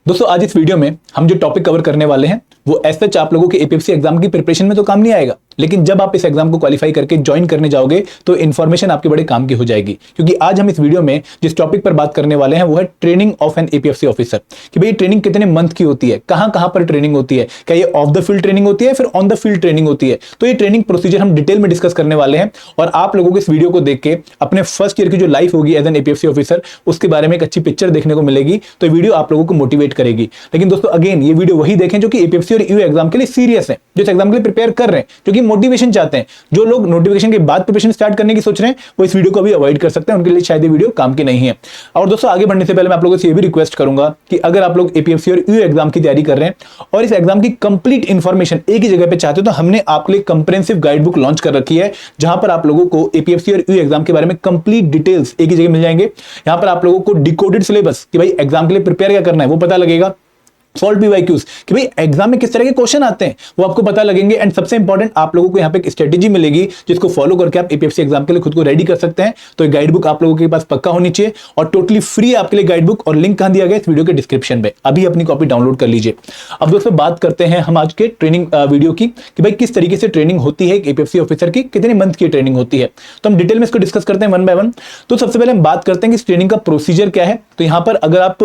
दोस्तों आज इस वीडियो में हम जो टॉपिक कवर करने वाले हैं वो एज सच आप लोगों के एपीएफसी एग्जाम की प्रिपरेशन में तो काम नहीं आएगा, लेकिन जब आप इस एग्जाम को क्वालिफाई करके ज्वाइन करने जाओगे तो इन्फॉर्मेशन आपके बड़े काम की हो जाएगी। क्योंकि आज हम इस वीडियो में जिस टॉपिक पर बात करने वाले हैं वो है training of an APFC officer, कि भाई ट्रेनिंग कितने मंथ की होती है, कहां पर ट्रेनिंग होती है, क्या ये ऑफ द फील्ड ट्रेनिंग होती है फिर ऑन द फील्ड ट्रेनिंग होती है। तो ये ट्रेनिंग प्रोसीजर हम डिटेल में डिस्कस करने वाले हैं और आप लोगों को इस वीडियो को देख के अपने फर्स्ट ईयर की जो लाइफ होगी एज एन एपीएफसी ऑफिसर उसके बारे में एक अच्छी पिक्चर देखने को मिलेगी। तो ये वीडियो आप लोगों को मोटिवेट करेगी। लेकिन दोस्तों अगेन ये वीडियो वही देखें जो कि एपीएफसी और ईयू एग्जाम के लिए सीरियस है, जो इस एग्जाम के लिए प्रिपेयर कर रहे हैं, जो कि मोटिवेशन चाहते हैं। जो लोग नोटिफिकेशन के बाद प्रिपरेशन स्टार्ट करने की सोच रहे हैं वो इस वीडियो को भी अवॉइड कर सकते हैं, उनके लिए शायद ये वीडियो काम की नहीं है। और दोस्तों आगे बढ़ने से पहले मैं आप लोगों से ये भी रिक्वेस्ट करूंगा कि अगर आप लोग एपीएफसी और ईयू एग्जाम की तैयारी कर रहे हैं और इस एग्जाम की कंप्लीट इंफॉर्मेशन एक ही जगह पे चाहते हो तो हमने आपके लिए कंप्रेहेंसिव गाइड बुक लॉन्च कर रखी है, जहां पर आप लोगों को एपीएफसी और ईयू एग्जाम के बारे में कंप्लीट डिटेल्स एक ही जगह मिल जाएंगे। यहां पर आप लोगों को डिकोडेड सिलेबस कि भाई एग्जाम के लिए प्रिपेयर क्या करना है वो पता लगेगा, सॉल्व पीवाईक्यूज कि भाई एग्जाम में किस तरह के क्वेश्चन आते हैं वो आपको पता लगेंगे, एंड सबसे इंपॉर्टेंट आप लोगों को यहाँ पे एक स्ट्रेटेजी मिलेगी जिसको फॉलो करके आप एपीएफसी एग्जाम के लिए खुद को रेडी कर सकते हैं। तो ये गाइड बुक आप लोगों के पास पक्का होनी चाहिए और टोटली फ्री आपके लिए गाइड बुक, और लिंक कहां दिया गया इस वीडियो के डिस्क्रिप्शन में, अभी अपनी कॉपी डाउनलोड कर लीजिए। अब दोस्तों बात करते हैं हम आज के ट्रेनिंग वीडियो की कि भाई किस तरीके से ट्रेनिंग होती है एपीएफसी ऑफिसर की, कितने मंथ की ट्रेनिंग होती है। तो हम डिटेल में इसको डिस्कस करते हैं वन बाय वन। तो सबसे पहले हम बात करते हैं कि ट्रेनिंग का प्रोसीजर क्या है। तो यहां पर अगर आप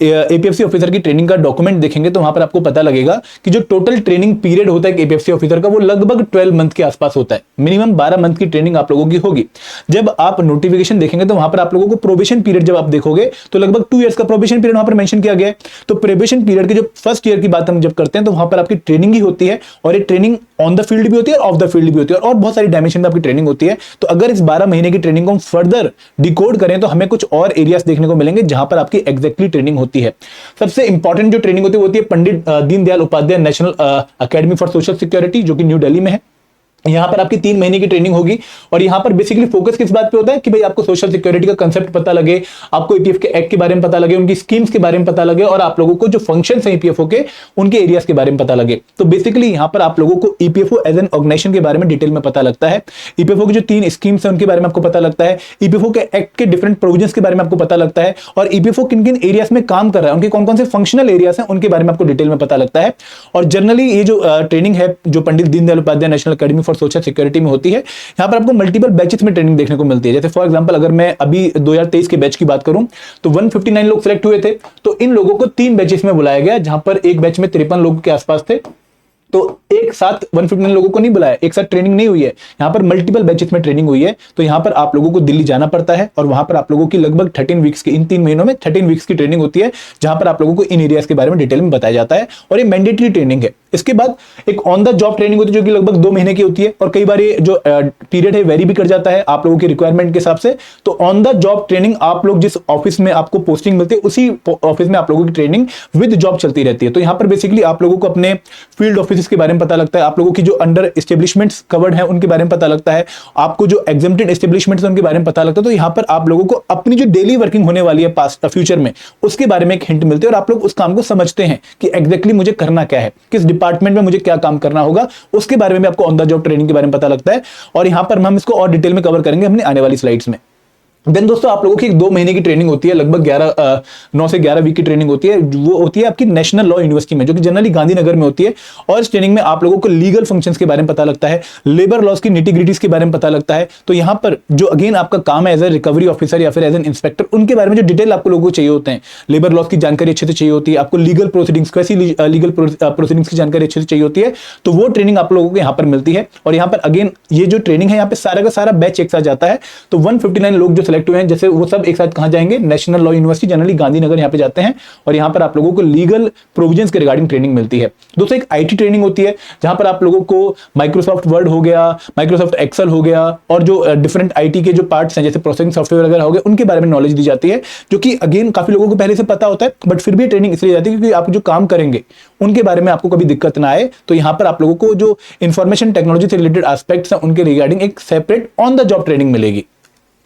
एपीएफसी ऑफिसर की ट्रेनिंग का डॉक्यूमेंट देखेंगे तो वहां पर आपको पता लगेगा कि जो टोटल ट्रेनिंग पीरियड होता है एपीएफसी ऑफिसर का वो लगभग 12 मंथ के आसपास होता है। मिनिमम 12 मंथ की ट्रेनिंग आप लोगों की होगी। जब आप नोटिफिकेशन देखेंगे तो वहां पर आप लोगों को प्रोबेशन पीरियड जब आप देखोगे तो लगभग 2 इयर्स का प्रोबेशन पीरियड वहां पर मेंशन किया गया है। तो प्रोबेशन पीरियड के जो फर्स्ट ईयर की बात हम जब करते हैं तो वहां पर आपकी ट्रेनिंग ही होती है, और ये ट्रेनिंग ऑन द फील्ड भी होती है और ऑफ द फील्ड भी होती है और बहुत सारी डायमेंशन में आपकी ट्रेनिंग होती है। तो अगर इस 12 महीने की ट्रेनिंग को हम फर्दर डिकोड करें तो हमें कुछ और एरियाज देखने को मिलेंगे जहां पर आपकी एग्जैक्टली ट्रेनिंग होती है। सबसे इंपॉर्टेंट जो ट्रेनिंग होती है Pandit Deendayal Upadhyaya national academy for social security जो कि न्यू दिल्ली में है। यहां पर आपकी 3 महीने की ट्रेनिंग होगी और यहां पर बेसिकली फोकस किस बात पे होता है कि भाई आपको सोशल सिक्योरिटी का कंसेप्ट पता लगे, आपको ईपीएफ के एक्ट के बारे में पता लगे, उनकी स्कीम्स के बारे में पता लगे और आप लोगों को जो फंक्शंस हैं ईपीएफओ के उनके एरियाज के बारे में पता लगे। तो बेसिकली यहां पर आप लोगों को ईपीएफओ एज एन ऑर्गेनाइजेशन के बारे में डिटेल में पता लगता है। ईपीएफओ की जो 3 स्कीम्स हैं उनके बारे में आपको पता लगता है, ईपीएफओ के एक्ट के डिफरेंट प्रोविजंस के बारे में आपको पता लगता है, और ईपीएफओ किन किन एरियाज में काम कर रहा है, उनके कौन कौन से फंक्शनल एरियाज हैं उनके बारे में आपको डिटेल में पता लगता है। और जनरली ये जो ट्रेनिंग है जो Pandit Deendayal Upadhyaya national academy for social security होती है, यहां पर आपको मल्टीपल बैचेस में ट्रेनिंग देखने को मिलती है। जैसे फॉर एग्जांपल अगर मैं अभी 2023 के बैच की बात करूं तो 159 लोग सिलेक्ट हुए थे। तो इन लोगों को 3 बैचेस में बुलाया गया, जहां पर एक बैच में 53 लोगों के आसपास थे। तो एक साथ 159 लोगों को नहीं बुलाया, एक साथ ट्रेनिंग नहीं हुई है, यहां पर मल्टीपल बैचेस में ट्रेनिंग हुई है। तो यहां पर आप लोगों को दिल्ली जाना पड़ता है और वहां पर आप लोगों की लगभग 13 वीक्स की, इन 3 महीनों में 13 वीक्स की ट्रेनिंग होती है, जहां पर आप लोगों को इन एरियाज के बारे में डिटेल में बताया जाता है और ये मैंडेटरी ट्रेनिंग है। इसके बाद एक ऑन द जॉब ट्रेनिंग होती है जो कि लगभग 2 महीने की होती है, और कई बार ये जो पीरियड है वेरी भी कर जाता है आप लोगों की रिक्वायरमेंट के हिसाब से। तो ऑन द जॉब ट्रेनिंग आप लोग जिस ऑफिस में आपको पोस्टिंग मिलती है उसी ऑफिस में आप लोगों की ट्रेनिंग विद जॉब चलती रहती है। तो यहां पर बेसिकली आप लोगों को अपने फील्ड ऑफिस के बारे में पता लगता है, आप लोगों की जो अंडर एस्टेब्लिशमेंट्स कवर्ड है उनके बारे में पता लगता है, आपको जो एग्जेम्प्टेड एस्टेब्लिशमेंट्स उनके बारे में पता लगता है। तो यहां पर आप लोगों को अपनी जो डेली वर्किंग होने वाली है पास्ट फ्यूचर में उसके बारे में एक हिंट मिलती है और आप लोग उस काम को समझते हैं कि एग्जैक्टली मुझे करना क्या है, किस डिपार्टमेंट में मुझे क्या काम करना होगा, उसके बारे में भी आपको ऑन द जॉब ट्रेनिंग के बारे में पता लगता है। और यहां पर हम इसको और डिटेल में कवर करेंगे अपनी आने वाली स्लाइड्स में। देन दोस्तों आप लोगों की 2 महीने की ट्रेनिंग होती है, लगभग 9 से 11 वीक की ट्रेनिंग होती है। वो होती है आपकी नेशनल लॉ यूनिवर्सिटी में जो कि जनरली गांधीनगर में होती है। और इस ट्रेनिंग में आप लोगों को लीगल फंक्शंस के बारे में पता लगता है, लेबर लॉज की निटी-ग्रिटीज के बारे में पता लगता है। तो यहां पर जो अगेन आपका काम है एज ए रिकवरी ऑफिसर या फिर एज एन इंस्पेक्टर, उनके बारे में जो डिटेल आपको लोगों को चाहिए होते हैं, लेबर लॉज की जानकारी अच्छे से चाहिए होती है, आपको लीगल प्रोसीडिंग्स, कैसी लीगल प्रोसीडिंग्स की जानकारी अच्छे से चाहिए होती है। तो वो ट्रेनिंग आप लोगों को यहाँ पर मिलती है। और यहाँ पर अगेन ये जो ट्रेनिंग है यहाँ पे सारा का सारा बैच एक साथ जाता है। तो 159 लोग जो सिलेक्ट हुए हैं जैसे वो सब एक साथ कहां जाएंगे, national law university generally Gandhinagar यहां पे जाते हैं, और यहां पर आप लोगों को लीगल प्रोविजंस के रिगार्डिंग ट्रेनिंग मिलती है। दोस्तों एक आईटी ट्रेनिंग होती है जहां पर आप लोगों को माइक्रोसॉफ्ट वर्ड हो गया, माइक्रोसॉफ्ट एक्सेल हो गया, और जो डिफरेंट आईटी के जो पार्ट्स हैं जैसे प्रोसेसिंग सॉफ्टवेयर वगैरह हो गए उनके बारे में नॉलेज दी जाती है, जो कि अगेन काफी लोगों को पहले से पता होता है, बट फिर भी ट्रेनिंग इसलिए जाती है क्योंकि आप जो काम करेंगे उनके बारे में आपको कभी दिक्कत ना आए। तो यहां पर आप लोगों को जो इंफॉर्मेशन टेक्नोलॉजी से रिलेटेड एस्पेक्ट्स हैं उनके रिगार्डिंग एक separate on the job training मिलेगी।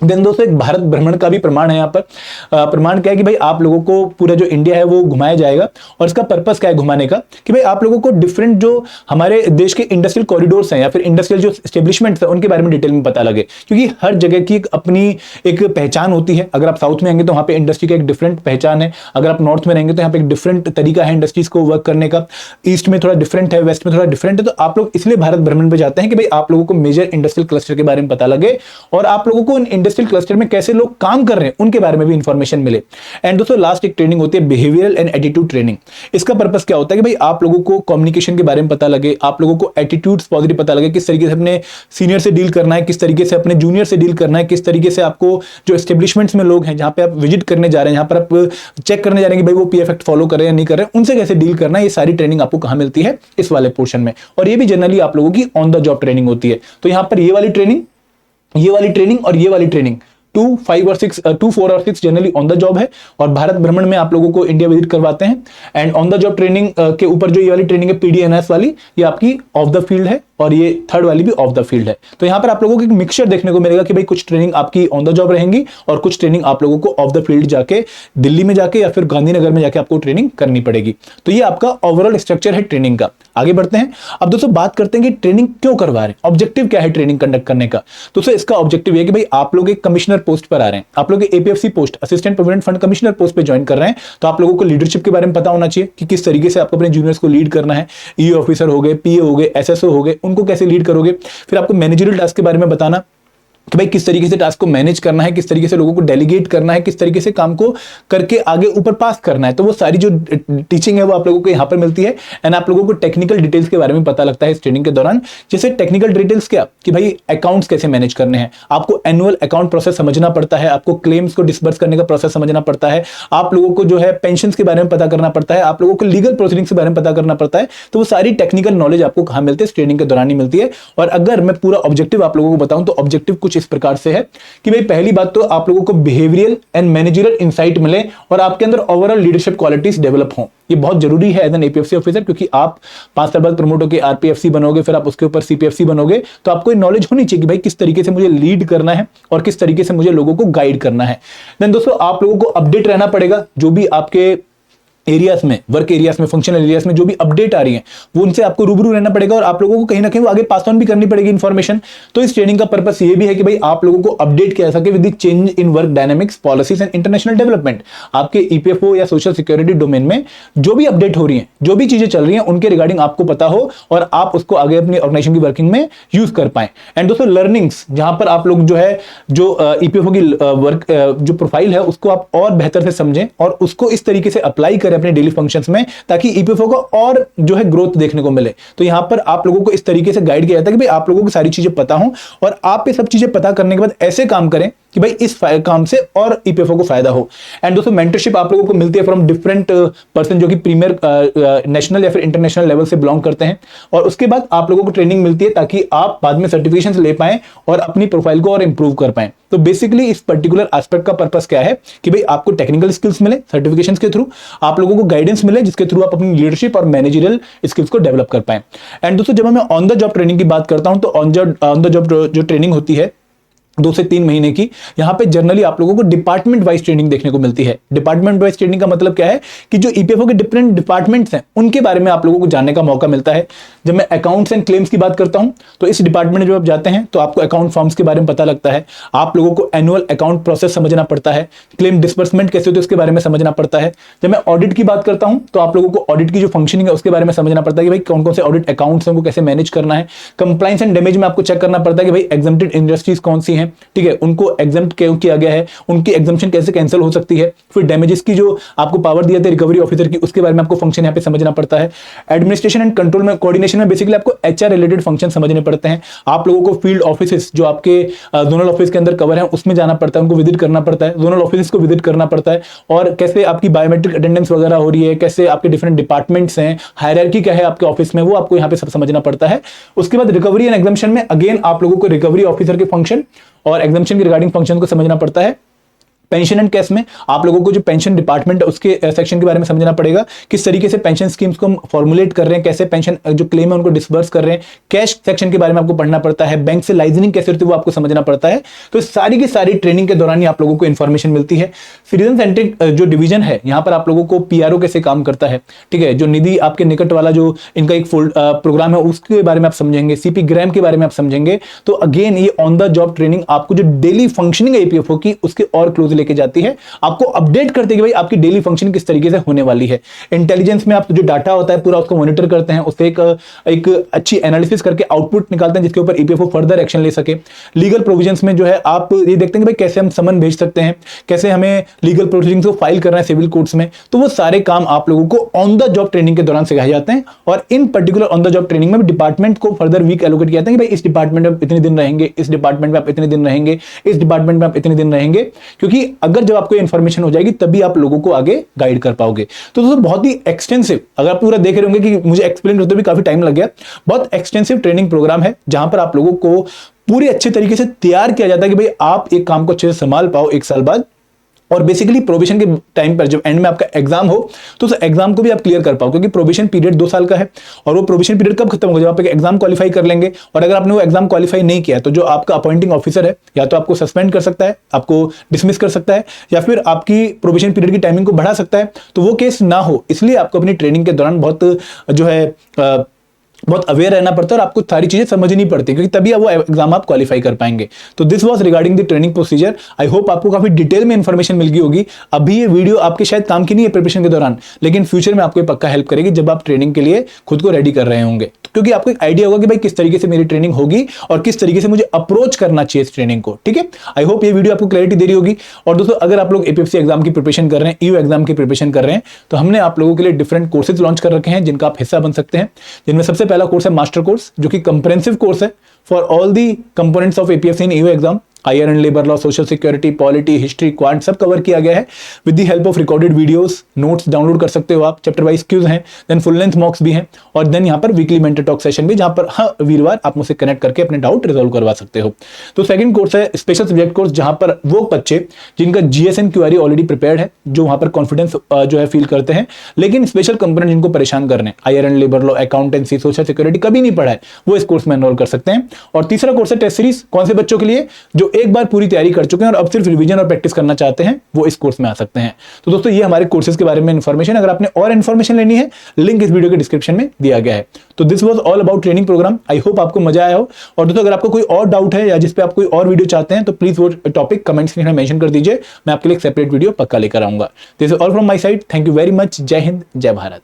देन दोस्तों एक भारत भ्रमण का भी प्रमाण है यहाँ पर। प्रमाण क्या है कि भाई आप लोगों को पूरा जो इंडिया है वो घुमाया जाएगा। और इसका पर्पस क्या है घुमाने का, कि भाई आप लोगों को डिफरेंट जो हमारे देश के इंडस्ट्रियल कॉरिडोर्स हैं या फिर इंडस्ट्रियल जो एस्टेब्लिशमेंट्स हैं उनके बारे में डिटेल में पता लगे, क्योंकि हर जगह की एक अपनी एक पहचान होती है। अगर आप साउथ में आएंगे तो वहाँ पे इंडस्ट्री का एक डिफरेंट पहचान है, अगर आप नॉर्थ में रहेंगे तो यहाँ पे एक डिफरेंट तरीका है इंडस्ट्रीज को वर्क करने का, ईस्ट में थोड़ा डिफरेंट है, वेस्ट में थोड़ा डिफरेंट है। तो आप लोग इसलिए भारत भ्रमण पे जाते हैं कि भाई आप लोगों को मेजर इंडस्ट्रियल क्लस्टर के बारे में पता लगे और आप लोगों को इंडस्ट्रियल क्लस्टर में कैसे लोग काम कर रहे हैं उनके बारे में भी इंफॉर्मेशन मिले। एंड दोस्तों लास्ट एक ट्रेनिंग होती है बिहेवियरल एंड एटीट्यूड ट्रेनिंग। इसका पर्पस क्या होता है कि भाई आप लोगों को कम्युनिकेशन के बारे में पता लगे, आप लोगों को एटीट्यूड्स पॉजिटिव पता लगे, किस तरीके से अपने सीनियर से डील करना है, किस तरीके से अपने जूनियर से डील करना है, किस तरीके से आपको जो एस्टेब्लिशमेंट्स में लोग हैं जहां पे आप विजिट करने जा रहे हैं, जहां पर आप चेक करने जा रहे हैं कि भाई वो पीएफ एक्ट फॉलो कर रहे हैं या नहीं कर रहे हैं, उनसे कैसे डील करना है, ये सारी ट्रेनिंग आपको कहां मिलती है, इस वाले पोर्शन में। और ये भी जनरली आप लोगों की ऑन द जॉब ट्रेनिंग होती है। तो यहां पर ये वाली ट्रेनिंग और ये वाली ट्रेनिंग 2, 5 और 6 2, 4 और 6 जनरली ऑन द जॉब है। और भारत भ्रमण में आप लोगों को इंडिया विजिट करवाते हैं। And on the job training के ऊपर जो ये वाली ट्रेनिंग है पीडीएनएस वाली, ये आपकी ऑफ द फील्ड है और ये थर्ड वाली भी ऑफ द फील्ड है। तो यहां पर आप लोगों को एक मिक्सचर देखने को मिलेगा कि भाई कुछ ट्रेनिंग आपकी ऑन द जॉब रहेंगी और कुछ ट्रेनिंग आप लोगों को ऑफ द फील्ड जाके दिल्ली में जाके या फिर गांधीनगर में जाके आपको ट्रेनिंग करनी पड़ेगी। तो ये आपका ओवरऑल स्ट्रक्चर है ट्रेनिंग का। आगे बढ़ते हैं। अब दोस्तों बात करते हैं कि ट्रेनिंग क्यों करवा रहे हैं, ऑब्जेक्टिव क्या है ट्रेनिंग कंडक्ट करने का। दोस्तों इसका ऑब्जेक्टिव है कि भाई आप लोग एक कमिश्नर पोस्ट पर आ रहे हैं, आप लोग APFC post assistant provident fund commissioner post पे ज्वाइन कर रहे हैं। तो आप लोगों को लीडरशिप के बारे में पता होना चाहिए कि किस तरीके से आपको अपने जूनियर्स को लीड करना है। ई ऑफिसर हो गए, पीए हो गए, एसएसओ हो गए, उनको कैसे लीड करोगे। फिर आपको मैनेजरियल टास्क के बारे में बताना कि भाई किस तरीके से टास्क को मैनेज करना है, किस तरीके से लोगों को डेलीगेट करना है, किस तरीके से काम को करके आगे ऊपर पास करना है। तो वो सारी जो टीचिंग है वो आप लोगों को यहाँ पर मिलती है। एंड आप लोगों को टेक्निकल डिटेल्स के बारे में पता लगता है इस ट्रेनिंग के दौरान। जैसे टेक्निकल डिटेल्स क्या, कि भाई अकाउंट्स कैसे मैनेज करने हैं, आपको एनुअल अकाउंट प्रोसेस समझना पड़ता है, आपको क्लेम्स को डिस्बर्स करने का प्रोसेस समझना पड़ता है, आप लोगों को जो है पेंशन के बारे में पता करना पड़ता है, आप लोगों को लीगल प्रोसीडिंग्स के बारे में पता करना पड़ता है। तो वो सारी टेक्निकल नॉलेज आपको कहाँ मिलती है, इस ट्रेनिंग के दौरान ही मिलती है। और अगर मैं पूरा ऑब्जेक्टिव आप लोगों को बताऊं तो ऑब्जेक्टिव कुछ इस प्रकार से है कि भाई पहली बात तो आप लोगों को बिहेवियरल एंड मैनेजरियल इंसाइट मिले और आपके अंदर ओवरऑल लीडरशिप क्वालिटीज डेवलप हों। ये बहुत जरूरी है एज एन एपीएफसी ऑफिसर, क्योंकि आप 5 साल बाद प्रमोट होकर आरपीएफसी बनोगे, फिर आप उसके ऊपर सीपीएफसी बनोगे। तो आपको ये नॉलेज होनी चाहिए कि भाई किस तरीके से मुझे लीड करना है और किस तरीके से मुझे लोगों को गाइड करना है। देन दोस्तों आप लोगों को अपडेट रहना पड़ेगा, जो भी आपके एरियाज में, वर्क एरियाज में, फंक्शनल एरियाज में जो भी अपडेट आ रही है वो उनसे आपको रूबरू रहना पड़ेगा और आप लोगों को कहीं ना कहीं वो आगे पास ऑन भी करनी पड़ेगी इंफॉर्मेशन। तो इस ट्रेनिंग का पर्पस ये भी है कि भाई आप लोगों को अपडेट किया जा सके with the change in work dynamics, policies and international development. आपके ईपीएफओ या सोशल सिक्योरिटी डोमेन में जो भी अपडेट हो रही है, जो भी चीजें चल रही हैं, उनके रिगार्डिंग आपको पता हो और आप उसको आगे अपनी ऑर्गेनाइजेशन की वर्किंग में यूज कर पाए। एंड दोस्तों लर्निंग्स, जहां पर आप लोग जो है जो ईपीएफओ की वर्क जो प्रोफाइल है उसको आप और बेहतर से समझें और उसको इस तरीके से अप्लाई करें अपने डेली फंक्शंस में, ताकि ईपीएफओ को और जो है ग्रोथ देखने को मिले। तो यहां पर आप लोगों को इस तरीके से गाइड किया जाता है कि भाई आप लोगों को सारी चीजें पता हो और आप ये सब चीजें पता करने के बाद ऐसे काम करें कि भाई इस काम से और ईपीएफओ को फायदा हो। एंड दोस्तों मेंटरशिप आप लोगों को मिलती है फ्रॉम डिफरेंट पर्सन जो कि प्रीमियर नेशनल या फिर इंटरनेशनल लेवल से बिलोंग करते हैं। और उसके बाद आप लोगों को ट्रेनिंग मिलती है ताकि आप बाद में सर्टिफिकेशन ले पाएं और अपनी प्रोफाइल को और इंप्रूव कर पाएं। तो बेसिकली इस पर्टिकुलर एस्पेक्ट का पर्पस क्या है कि भाई आपको टेक्निकल स्किल्स मिले सर्टिफिकेशंस के थ्रू, आप लोगों को गाइडेंस मिले जिसके थ्रू आप अपनी लीडरशिप और मैनेजरियल स्किल्स को डेवलप कर पाएं। एंड दोस्तों जब मैं ऑन द जॉब ट्रेनिंग की बात करता हूं तो ऑन द जॉब जो ट्रेनिंग होती है 2 से 3 महीने की, यहां पे जनरली आप लोगों को डिपार्टमेंट वाइज ट्रेनिंग देखने को मिलती है। डिपार्टमेंट वाइज ट्रेनिंग का मतलब क्या है कि जो ईपीएफओ के डिफरेंट डिपार्टमेंट्स हैं उनके बारे में आप लोगों को जानने का मौका मिलता है। जब मैं अकाउंट्स एंड क्लेम्स की बात करता हूं तो इस डिपार्टमेंट में जब आप जाते हैं तो आपको अकाउंट फॉर्म्स के बारे में पता लगता है, आप लोगों को एनुअल अकाउंट प्रोसेस समझना पड़ता है, क्लेम डिस्बर्समेंट कैसे होते हैं उसके बारे में समझना पड़ता है। जब मैं ऑडिट की बात करता हूं तो आप लोगों को ऑडिट की जो फंक्शनिंग है उसके बारे में समझना पड़ता है कि भाई कौन कौन से ऑडिट अकाउंट्स हैं, उनको कैसे मैनेज करना है। कंप्लायंस एंड डैमेज में आपको चेक करना पड़ता है कि भाई एग्जम्प्टेड इंडस्ट्रीज कौन सी हैं, ठीक है, उनको एग्जम्प्ट क्यों किया गया है, उनकी एग्जम्पशन कैसे कैंसिल हो सकती है। फिर डैमेजेस की जो आपको पावर दिया था रिकवरी ऑफिसर की, उसके बारे में आपको फंक्शन यहाँ पे समझना पड़ता है। एडमिनिस्ट्रेशन एंड कंट्रोल में, कोऑर्डिनेशन में बेसिकली आपको एचआर रिलेटेड फंक्शन समझने पड़ते हैं। आप लोगों को फील्ड ऑफिसेस जो आपके जोनल ऑफिस के अंदर कवर है उसमें जाना पड़ता है, उनको विजिट करना पड़ता है, जोनल ऑफिस को विजिट करना पड़ता है और कैसे आपकी बायोमेट्रिक अटेंडेंस वगैरह हो रही है, कैसे आपके डिफरेंट डिपार्टमेंट्स हैं, हायरार्की क्या है आपके ऑफिस में, वो आपको यहाँ पे सब समझना पड़ता है। उसके बाद रिकवरी एंड एग्जम्पशन में अगेन आप लोगों को रिकवरी ऑफिसर के फंक्शन और एग्जम्पशन के रिगार्डिंग फंक्शन को समझना पड़ता है। पेंशन एंड कैश में आप लोगों को जो पेंशन डिपार्टमेंट है उसके सेक्शन के बारे में समझना पड़ेगा, किस तरीके से पेंशन स्कीम्स को हम फॉर्मुलेट कर रहे हैं, कैसे पेंशन जो क्लेम है उनको डिसबर्स कर रहे हैं। कैश सेक्शन के बारे में आपको पढ़ना पड़ता है, बैंक से लाइजनिंग कैसे होती है वो आपको समझना पड़ता है। तो सारी की सारी ट्रेनिंग के दौरान ही आप लोगों को इन्फॉर्मेशन मिलती है। सिटीजन सेंट्रिक जो डिवीजन है यहाँ पर आप लोगों को पीआरओ कैसे काम करता है, ठीक है, जो निधि आपके निकट वाला जो इनका एक प्रोग्राम है उसके बारे में आप समझेंगे, सीपी ग्राम के बारे में आप समझेंगे। तो अगेन ये ऑन द जॉब ट्रेनिंग आपको जो डेली फंक्शनिंग एपीएफओ की उसके और क्लोज लेके जाती है, आपको अपडेट करते हैं कि भाई आपकी डेली फंक्शन किस तरीके से होने वाली है। इंटेलिजेंस में आप जो डाटा होता है पूरा उसको मॉनिटर करते हैं, उससे एक अच्छी एनालिसिस करके आउटपुट निकालते हैं जिसके ऊपर ईपीएफओ फर्दर एक्शन ले सके। लीगल प्रोविजंस में जो है आप ये देखते हैं कि भाई कैसे हम समन भेज सकते हैं, कैसे हमें लीगल प्रोसीडिंग्स को फाइल करना है सिविल कोर्ट्स में। तो वो सारे काम आप लोगों को ऑन द जॉब ट्रेनिंग के दौरान सिखाए जाते हैं। और इन particular on the job training में डिपार्टमेंट को फर्दर वीक एलोकेट किया जाता है कि भाई इस डिपार्टमेंट में इतने दिन रहेंगे, इस डिपार्टमेंट में आप इतने दिन रहेंगे, इस डिपार्टमेंट में आप इतने दिन रहेंगे। क्योंकि अगर जब आपको इंफॉर्मेशन हो जाएगी तभी आप लोगों को आगे गाइड कर पाओगे। तो दोस्तों बहुत ही एक्सटेंसिव, अगर आप पूरा देख रहे होंगे कि मुझे एक्सप्लेन करते भी काफी टाइम लग गया, बहुत एक्सटेंसिव ट्रेनिंग प्रोग्राम है जहां पर आप लोगों को पूरी अच्छे तरीके से तैयार किया जाता है कि भाई आप एक काम को अच्छे से संभाल पाओ 1 साल बाद। और बेसिकली प्रोबेशन के टाइम पर जब एंड में आपका एग्जाम हो तो उस एग्जाम को भी आप क्लियर कर पाओ, क्योंकि प्रोबेशन पीरियड 2 साल का है। और वो प्रोबेशन पीरियड कब खत्म होगा, जब आप एक एग्जाम क्वालिफाई कर लेंगे। और अगर आपने वो एग्जाम क्वालिफाई नहीं किया तो जो आपका अपॉइंटिंग ऑफिसर है या तो आपको सस्पेंड कर सकता है, आपको डिसमिस कर सकता है, या फिर आपकी प्रोबेशन पीरियड की टाइमिंग को बढ़ा सकता है। तो वो केस ना हो इसलिए आपको अपनी ट्रेनिंग के दौरान बहुत अवेयर रहना पड़ता है और आपको सारी चीजें समझनी पड़ती है, क्योंकि तभी वो एग्जाम आप क्वालिफाई कर पाएंगे। तो this was regarding the training procedure. I hope आपको काफी डिटेल में इंफॉर्मेशन मिल गई होगी। अभी ये वीडियो आपके शायद काम की नहीं है प्रिपरेशन के दौरान, लेकिन फ्यूचर में आपको पक्का हेल्प करेगी जब आप ट्रेनिंग के लिए खुद को रेडी कर रहे होंगे। क्योंकि आपको एक आइडिया होगा कि भाई किस तरीके से मेरी ट्रेनिंग होगी और किस तरीके से मुझे अप्रोच करना चाहिए इस ट्रेनिंग को। ठीक है, आई होप ये वीडियो आपको क्लैरिटी दे रही होगी। और दोस्तों अगर आप लोग एपीएफसी एग्जाम की प्रिपरेशन कर रहे हैं, ईयू एग्जाम की प्रिपरेशन कर रहे हैं, तो हमने आप लोगों के लिए डिफरेंट कोर्सेज लॉन्च कर रखे हैं जिनका आप हिस्सा बन सकते हैं। जिनमें सबसे पहला कोर्स है मास्टर कोर्स, जो कि कंप्रेहेंसिव कोर्स है for all the components of APFC in EU exam. IR and labour law, social security, polity, history, quant सब कवर किया गया है with the help of recorded videos. Notes download कर सकते हो आप, चैप्टर वाइज क्यूज हैं, देन फुल लेंथ मॉक्स भी हैं, और देन यहाँ पर वीकली मेंटर टॉक सेशन भी, जहां पर हर वीरवार आप मुझसे कनेक्ट करके अपने डाउट रिजॉल्व करवा सकते हो। तो सेकंड कोर्स है स्पेशल सब्जेक्ट कोर्स, जहां पर वो बच्चे जिनका जीएसएन क्यूआरई ऑलरेडी प्रिपेयर्ड है, जो वहां पर कॉन्फिडेंस जो है फील करते हैं, लेकिन स्पेशल कंपोनेंट जिनको परेशान करने, IR and labour law, accountancy, social security कभी नहीं पढ़ा है, वो इस कोर्स में एनरोल कर सकते हैं। और तीसरा कोर्स है टेस्ट सीरीज। कौन से बच्चों के लिए? जो एक बार पूरी तैयारी कर चुके हैं और अब सिर्फ रिवीजन और प्रैक्टिस करना चाहते हैं, वो इस कोर्स में आ सकते हैं। तो दोस्तों ये हमारे कोर्सेज के बारे में इंफॉर्मेशन। अगर आपने और इंफॉर्मेशन लेनी है, लिंक इस वीडियो के डिस्क्रिप्शन में दिया गया है। तो this was all about training program. I hope आपको मजा आया हो। और दोस्तों अगर आपको कोई और डाउट है या जिस पे आप कोई और वीडियो चाहते हैं, तो प्लीज वो टॉपिक कमेंट सेक्शन में मेंशन कर दीजिए, मैं आपके लिए एक सेपरेट वीडियो पक्का लेकर आऊंगा। This is all from my side. Thank you very much. जय हिंद, जय भारत।